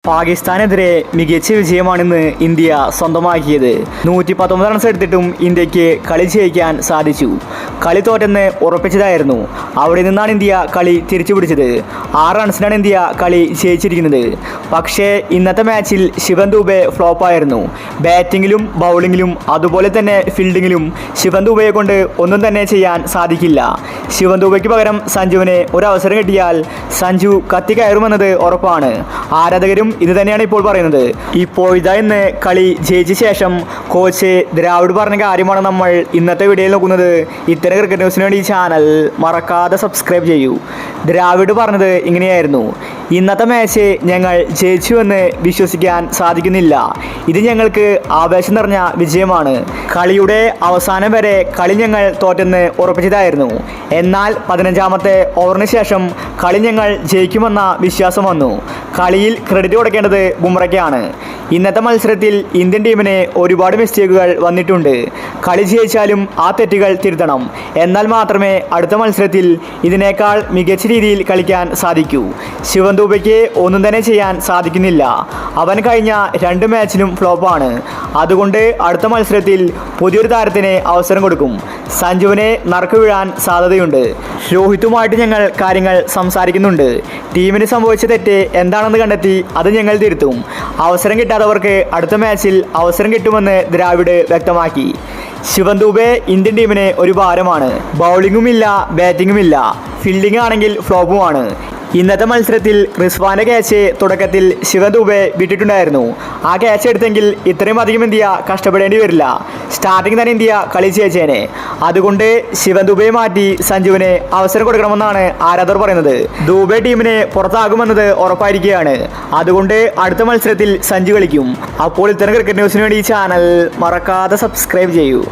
പാകിസ്ഥാനെതിരെ മികച്ച വിജയമാണിന്ന് ഇന്ത്യ സ്വന്തമാക്കിയത്. 119 റൺസ് എടുത്തിട്ടും ഇന്ത്യക്ക് കളി ജയിക്കാൻ സാധിച്ചു. കളി തോറ്റെന്ന് ഉറപ്പിച്ചതായിരുന്നു. അവിടെ നിന്നാണ് ഇന്ത്യ കളി തിരിച്ചു പിടിച്ചത്. 6 റൺസിനാണ് ഇന്ത്യ കളി ജയിച്ചിരിക്കുന്നത്. പക്ഷേ ഇന്നത്തെ മാച്ചിൽ ശിവൻ ദുബെ ഫ്ലോപ്പായിരുന്നു. ബാറ്റിങ്ങിലും ബൗളിങ്ങിലും അതുപോലെ തന്നെ ഫീൽഡിങ്ങിലും ശിവൻ ദുബെയെ കൊണ്ട് ഒന്നും തന്നെ ചെയ്യാൻ സാധിക്കില്ല. ശിവൻ ദുബെയ്ക്ക് പകരം സഞ്ജുവിന് ഒരു അവസരം കിട്ടിയാൽ സഞ്ജു കത്തിക്കയറുമെന്നത് ഉറപ്പാണ്. ആരാധകരും ഇത് തന്നെയാണ് ഇപ്പോൾ പറയുന്നത്. ഇപ്പോൾ ഇതാ ഇന്ന് കളി ജയിച്ച ശേഷം കോച്ച് ദ്രാവിഡ് പറഞ്ഞ കാര്യമാണ് നമ്മൾ ഇന്നത്തെ വീഡിയോയിൽ നോക്കുന്നത്. ഇത്തരം ക്രിക്കറ്റ് ന്യൂസിന് വേണ്ടി ഈ ചാനൽ മറക്കാതെ സബ്സ്ക്രൈബ് ചെയ്യൂ. ദ്രാവിഡ് പറഞ്ഞത് ഇങ്ങനെയായിരുന്നു: ഇന്നത്തെ മാച്ച് ഞങ്ങൾ ജയിച്ചുവെന്ന് വിശ്വസിക്കാൻ സാധിക്കുന്നില്ല. ഇത് ഞങ്ങൾക്ക് ആവേശം നിറഞ്ഞ വിജയമാണ്. കളിയുടെ അവസാനം വരെ കളി ഞങ്ങൾ തോറ്റെന്ന് ഉറപ്പിച്ചതായിരുന്നു. എന്നാൽ 15ാമത്തെ ഓവറിന് ശേഷം കളി ഞങ്ങൾ ജയിക്കുമെന്ന വിശ്വാസം വന്നു. കളിയിൽ ക്രെഡിറ്റ് കൊടുക്കേണ്ടത് ബുംറയ്ക്കാണ്. ഇന്നത്തെ മത്സരത്തിൽ ഇന്ത്യൻ ടീമിന് ഒരുപാട് മിസ്റ്റേക്കുകൾ വന്നിട്ടുണ്ട്. കളി ജയിച്ചാലും ആ തെറ്റുകൾ തിരുത്തണം. എന്നാൽ മാത്രമേ അടുത്ത മത്സരത്തിൽ ഇതിനേക്കാൾ മികച്ച രീതിയിൽ കളിക്കാൻ സാധിക്കൂ. ശിവൻ ദുബെയ്ക്ക് ഒന്നും തന്നെ ചെയ്യാൻ സാധിക്കുന്നില്ല. അവൻ കഴിഞ്ഞ 2 മാച്ചിലും ഫ്ലോപ്പാണ്. അതുകൊണ്ട് അടുത്ത മത്സരത്തിൽ പുതിയൊരു താരത്തിന് അവസരം കൊടുക്കും. സഞ്ജുവിനെ നറുക്ക് വീഴാൻ സാധ്യതയുണ്ട്. രോഹിത്തുമായിട്ട് ഞങ്ങൾ കാര്യങ്ങൾ സംസാരിക്കുന്നുണ്ട്. ടീമിന് സംഭവിച്ച തെറ്റ് എന്താണെന്ന് കണ്ടെത്തി അത് ഞങ്ങൾ തിരുത്തും. അവസരം കിട്ടാത്തവർക്ക് അടുത്ത മാച്ചിൽ അവസരം കിട്ടുമെന്ന് ദ്രാവിഡ് വ്യക്തമാക്കി. ശിവൻ ദുബെ ഇന്ത്യൻ ടീമിന് ഒരു ഭാരമാണ്. ബൗളിങ്ങുമില്ല, ബാറ്റിങ്ങുമില്ല, ഫീൽഡിംഗ് ആണെങ്കിൽ ഫ്ലോപ്പുമാണ്. ഇന്നത്തെ മത്സരത്തിൽ റിസ്വാന്റെ ക്യാച്ച് തുടക്കത്തിൽ ശിവൻ ദുബെ വിട്ടിട്ടുണ്ടായിരുന്നു. ആ ക്യാച്ച് എടുത്തെങ്കിൽ ഇത്രയും അധികം ഇന്ത്യ കഷ്ടപ്പെടേണ്ടി വരില്ല. സ്റ്റാർട്ടിങ് തന്നെ ഇന്ത്യ കളി ജയിച്ചേനെ. അതുകൊണ്ട് ശിവൻ ദുബെയെ മാറ്റി സഞ്ജുവിന് അവസരം കൊടുക്കണമെന്നാണ് ആരാധകർ പറയുന്നത്. ദുബെ ടീമിന് പുറത്താകുമെന്നത് ഉറപ്പായിരിക്കുകയാണ്. അതുകൊണ്ട് അടുത്ത മത്സരത്തിൽ സഞ്ജു കളിക്കും. അപ്പോൾ ഇത്തരം ക്രിക്കറ്റ് ന്യൂസിന് വേണ്ടി ഈ ചാനൽ മറക്കാതെ സബ്സ്ക്രൈബ് ചെയ്യൂ.